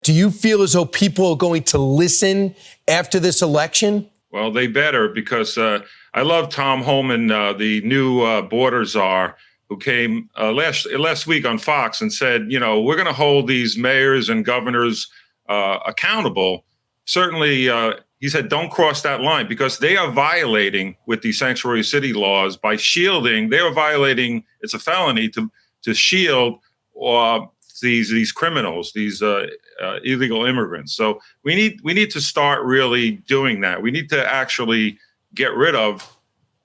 Do you feel as though people are going to listen after this election? Well, they better, because I love Tom Homan, the new border czar, who came last week on Fox and said, we're going to hold these mayors and governors accountable. Certainly, he said, don't cross that line, because they are violating with the sanctuary city laws by shielding. They are violating. It's a felony to shield these criminals, these illegal immigrants. So we need to start really doing that. We need to actually get rid of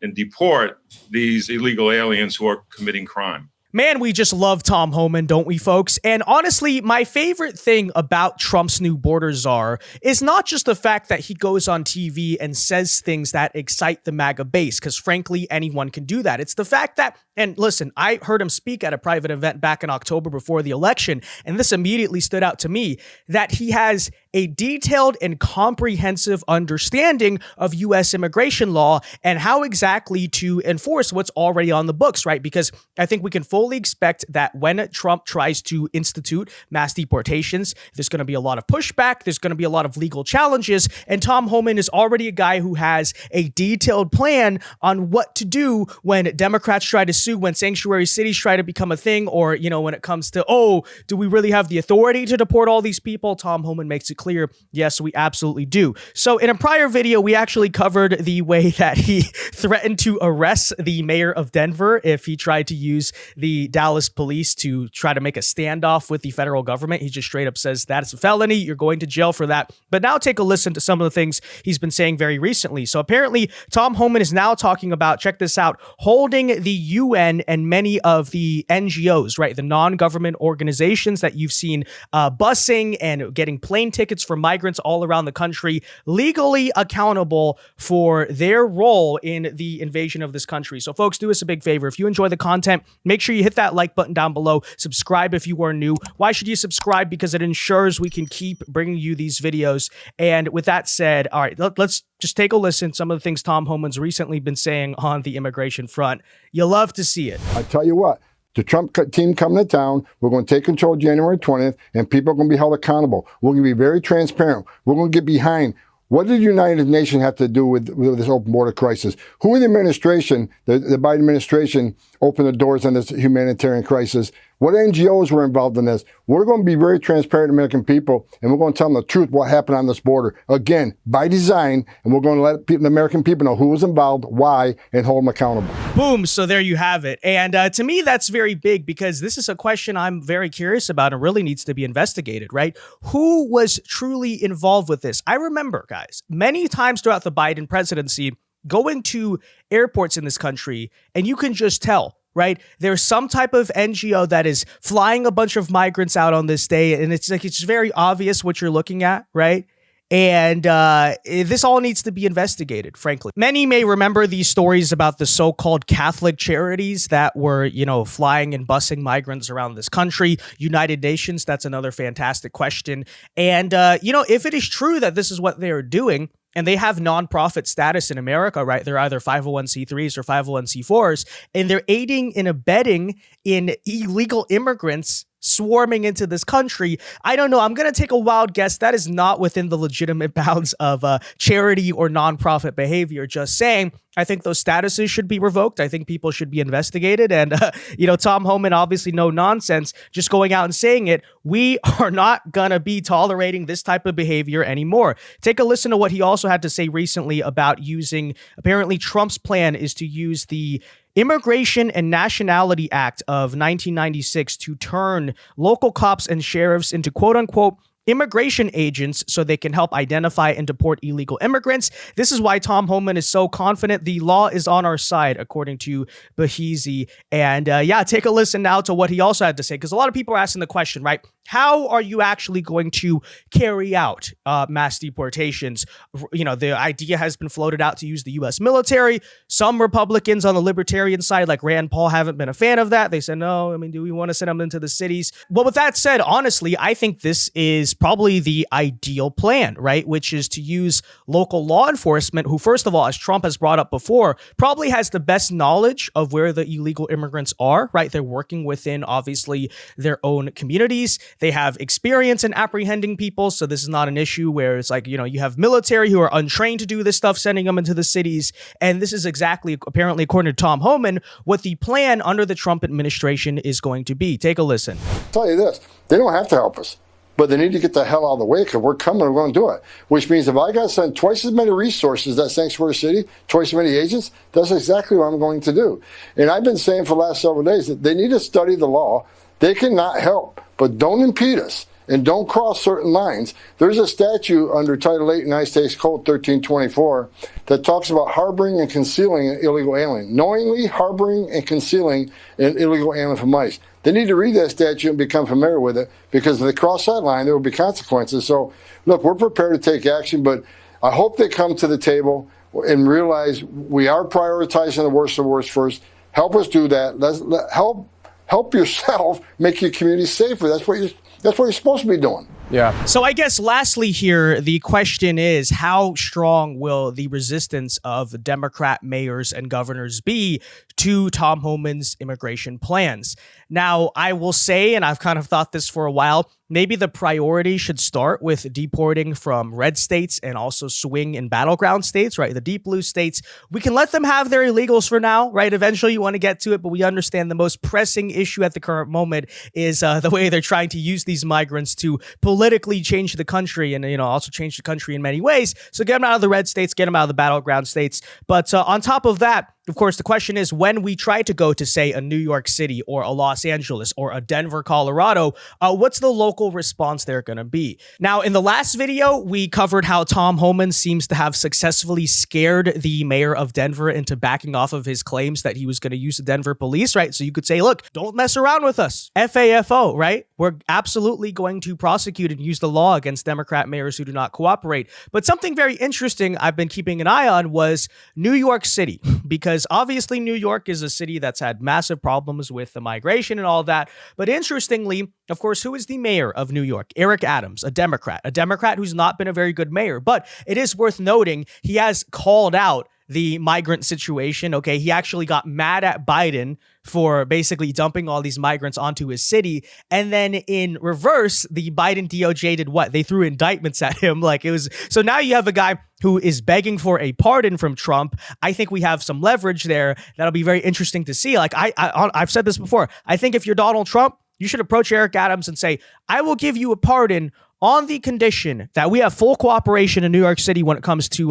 and deport these illegal aliens who are committing crime. Man, we just love Tom Homan, don't we, folks? And honestly, my favorite thing about Trump's new border czar is not just the fact that he goes on TV and says things that excite the MAGA base, because frankly, anyone can do that. It's the fact that, and listen, I heard him speak at a private event back in October before the election, and this immediately stood out to me, that he has a detailed and comprehensive understanding of U.S. immigration law and how exactly to enforce what's already on the books, right? Because I think we can fully expect that when Trump tries to institute mass deportations, there's going to be a lot of pushback, there's going to be a lot of legal challenges, and Tom Homan is already a guy who has a detailed plan on what to do when Democrats try to sue, when sanctuary cities try to become a thing, or, when it comes to, do we really have the authority to deport all these people? Tom Homan makes it clear, yes, we absolutely do. So in a prior video, we actually covered the way that he threatened to arrest the mayor of Denver if he tried to use the Dallas police to try to make a standoff with the federal government. He just straight up says that's a felony. You're going to jail for that. But now take a listen to some of the things he's been saying very recently. So apparently Tom Homan is now talking about, check this out, holding the UN and many of the NGOs, right? The non-government organizations that you've seen busing and getting plane tickets for migrants all around the country, legally accountable for their role in the invasion of this country. So folks, do us a big favor. If you enjoy the content, make sure you hit that like button down below. Subscribe if you are new. Why should you subscribe? Because it ensures we can keep bringing you these videos. And with that said, all right, let's just take a listen to some of the things Tom Homan's recently been saying on the immigration front. You'll love to see it. I tell you what, the Trump team coming to town, we're going to take control January 20th, and people are going to be held accountable. We're going to be very transparent. We're going to get behind. What did the United Nations have to do with this open border crisis? Who in the administration, the Biden administration, opened the doors on this humanitarian crisis? What NGOs were involved in this? We're going to be very transparent to American people, and we're going to tell them the truth, what happened on this border. Again, by design, and we're going to let the American people know who was involved, why, and hold them accountable. Boom. So there you have it. And to me, that's very big, because this is a question I'm very curious about and really needs to be investigated, right? Who was truly involved with this? I remember, guys, many times throughout the Biden presidency, going to airports in this country, and you can just tell, right? There's some type of NGO that is flying a bunch of migrants out on this day, and it's very obvious what you're looking at, right? And this all needs to be investigated, frankly. Many may remember these stories about the so-called Catholic charities that were, flying and busing migrants around this country. United Nations, that's another fantastic question. And, if it is true that this is what they are doing, and they have nonprofit status in America, right? They're either 501c3s or 501c4s, and they're aiding and abetting in illegal immigrants swarming into this country. I don't know. I'm going to take a wild guess. That is not within the legitimate bounds of charity or nonprofit behavior. Just saying, I think those statuses should be revoked. I think people should be investigated. And, Tom Homan, obviously no nonsense, just going out and saying it. We are not going to be tolerating this type of behavior anymore. Take a listen to what he also had to say recently about apparently Trump's plan is to use the Immigration and Nationality Act of 1996 to turn local cops and sheriffs into quote unquote immigration agents so they can help identify and deport illegal immigrants. This is why Tom Homan is so confident the law is on our side, according to Bahezi. And take a listen now to what he also had to say, because a lot of people are asking the question, right? How are you actually going to carry out mass deportations? The idea has been floated out to use the U.S. military. Some Republicans on the libertarian side, like Rand Paul, haven't been a fan of that. They said, no, do we want to send them into the cities? Well, with that said, honestly, I think this is is probably the ideal plan, right? Which is to use local law enforcement, who, first of all, as Trump has brought up before, probably has the best knowledge of where the illegal immigrants are, right? They're working within, obviously, their own communities. They have experience in apprehending people. So this is not an issue where it's like, you have military who are untrained to do this stuff, sending them into the cities. And this is exactly, apparently, according to Tom Homan, what the plan under the Trump administration is going to be. Take a listen. I'll tell you this, they don't have to help us, but they need to get the hell out of the way because we're coming, we're going to do it. Which means if I got to send twice as many resources to that sanctuary city, twice as many agents, that's exactly what I'm going to do. And I've been saying for the last several days that they need to study the law. They cannot help, but don't impede us and don't cross certain lines. There's a statute under Title 8 United States Code 1324 that talks about harboring and concealing an illegal alien, knowingly harboring and concealing an illegal alien from ICE. They need to read that statute and become familiar with it, because if they cross that line, there will be consequences. So, look, we're prepared to take action, but I hope they come to the table and realize we are prioritizing the worst of the worst first. Help us do that. Help yourself make your community safer. That's what you're supposed to be doing. Yeah. So I guess lastly here, the question is, how strong will the resistance of Democrat mayors and governors be to Tom Homan's immigration plans? Now, I will say, and I've kind of thought this for a while, maybe the priority should start with deporting from red states and also swing and battleground states, right? The deep blue states. We can let them have their illegals for now, right? Eventually you want to get to it, but we understand the most pressing issue at the current moment is the way they're trying to use these migrants to politically change the country and, also change the country in many ways. So get them out of the red states, get them out of the battleground states. But on top of that, of course, the question is, when we try to go to, say, a New York City or a Los Angeles or a Denver, Colorado, what's the local response there going to be? Now, in the last video, we covered how Tom Homan seems to have successfully scared the mayor of Denver into backing off of his claims that he was going to use the Denver police, right? So you could say, look, don't mess around with us. FAFO, right? We're absolutely going to prosecute and use the law against Democrat mayors who do not cooperate. But something very interesting I've been keeping an eye on was New York City, because obviously New York is a city that's had massive problems with the migration and all that. But interestingly, of course, who is the mayor of New York? Eric Adams, a Democrat who's not been a very good mayor. But it is worth noting he has called out the migrant situation. Okay, he actually got mad at Biden for basically dumping all these migrants onto his city. And then in reverse, the Biden DOJ did what? They threw indictments at him. So now you have a guy who is begging for a pardon from Trump. I think we have some leverage there that'll be very interesting to see. I've said this before. I think if you're Donald Trump, you should approach Eric Adams and say, I will give you a pardon on the condition that we have full cooperation in New York City when it comes to,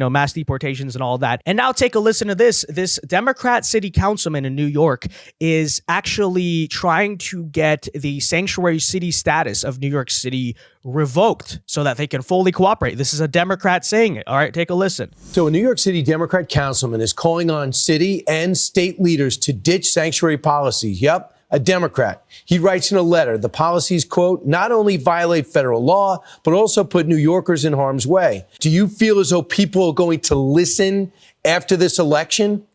mass deportations and all that. And now take a listen to this. This Democrat city councilman in New York is actually trying to get the sanctuary city status of New York City revoked so that they can fully cooperate. This is a Democrat saying it. All right, take a listen. So a New York City Democrat councilman is calling on city and state leaders to ditch sanctuary policies. Yep. A Democrat. He writes in a letter, the policies, quote, not only violate federal law, but also put New Yorkers in harm's way. Do you feel as though people are going to listen after this election?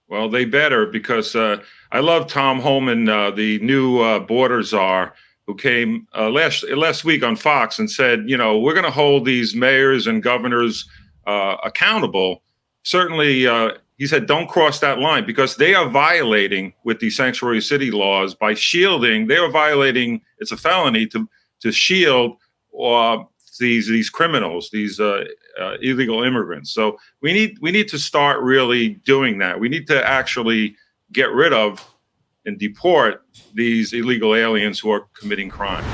Well, they better, because I love Tom Homan, the new border czar, who came last week on Fox and said, we're going to hold these mayors and governors accountable. Certainly, he said, don't cross that line, because they are violating with the sanctuary city laws by shielding. They are violating. It's a felony to shield these criminals, these illegal immigrants. So we need to start really doing that. We need to actually get rid of and deport these illegal aliens who are committing crime.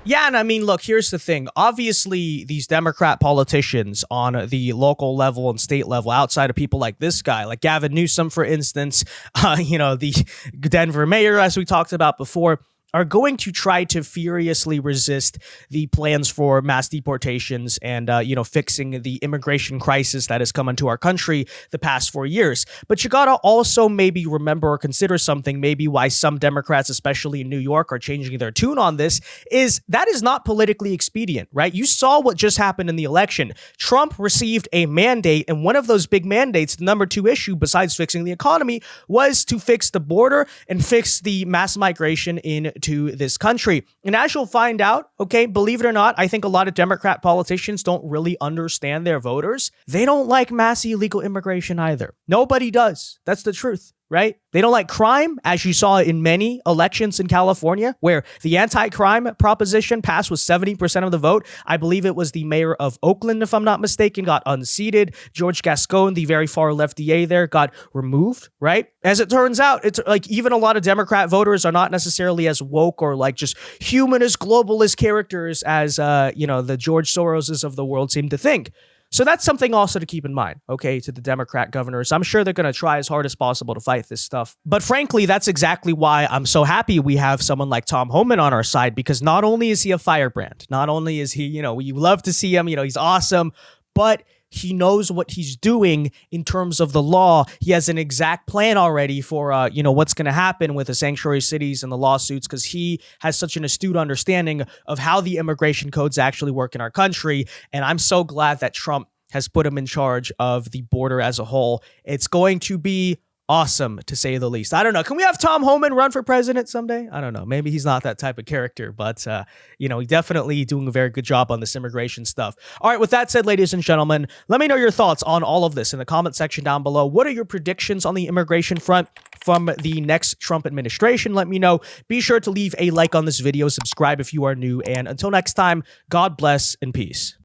Yeah, and I mean, look, here's the thing. Obviously, these Democrat politicians on the local level and state level, outside of people like this guy, like Gavin Newsom, for instance, the Denver mayor, as we talked about before, are going to try to furiously resist the plans for mass deportations and, fixing the immigration crisis that has come into our country the past 4 years. But you got to also maybe remember or consider something, maybe why some Democrats, especially in New York, are changing their tune on this, is that is not politically expedient, right? You saw what just happened in the election. Trump received a mandate, and one of those big mandates, the number 2 issue besides fixing the economy, was to fix the border and fix the mass migration in to this country. And as you'll find out, okay, believe it or not, I think a lot of Democrat politicians don't really understand their voters. They don't like mass illegal immigration either. Nobody does. That's the truth, right? They don't like crime, as you saw in many elections in California, where the anti-crime proposition passed with 70% of the vote. I believe it was the mayor of Oakland, if I'm not mistaken, got unseated. George Gascon, the very far left DA there, got removed, right? As it turns out, it's like even a lot of Democrat voters are not necessarily as woke or like just humanist, globalist characters as, the George Soroses of the world seem to think. So that's something also to keep in mind, okay, to the Democrat governors. I'm sure they're going to try as hard as possible to fight this stuff. But frankly, that's exactly why I'm so happy we have someone like Tom Homan on our side, because not only is he a firebrand, not only is he, we love to see him, he's awesome, but he knows what he's doing in terms of the law. He has an exact plan already for, what's going to happen with the sanctuary cities and the lawsuits, because he has such an astute understanding of how the immigration codes actually work in our country. And I'm so glad that Trump has put him in charge of the border as a whole. It's going to be awesome, to say the least. I don't know. Can we have Tom Homan run for president someday? I don't know. Maybe he's not that type of character, but, he's definitely doing a very good job on this immigration stuff. All right, with that said, ladies and gentlemen, let me know your thoughts on all of this in the comment section down below. What are your predictions on the immigration front from the next Trump administration? Let me know. Be sure to leave a like on this video, subscribe if you are new, and until next time, God bless and peace.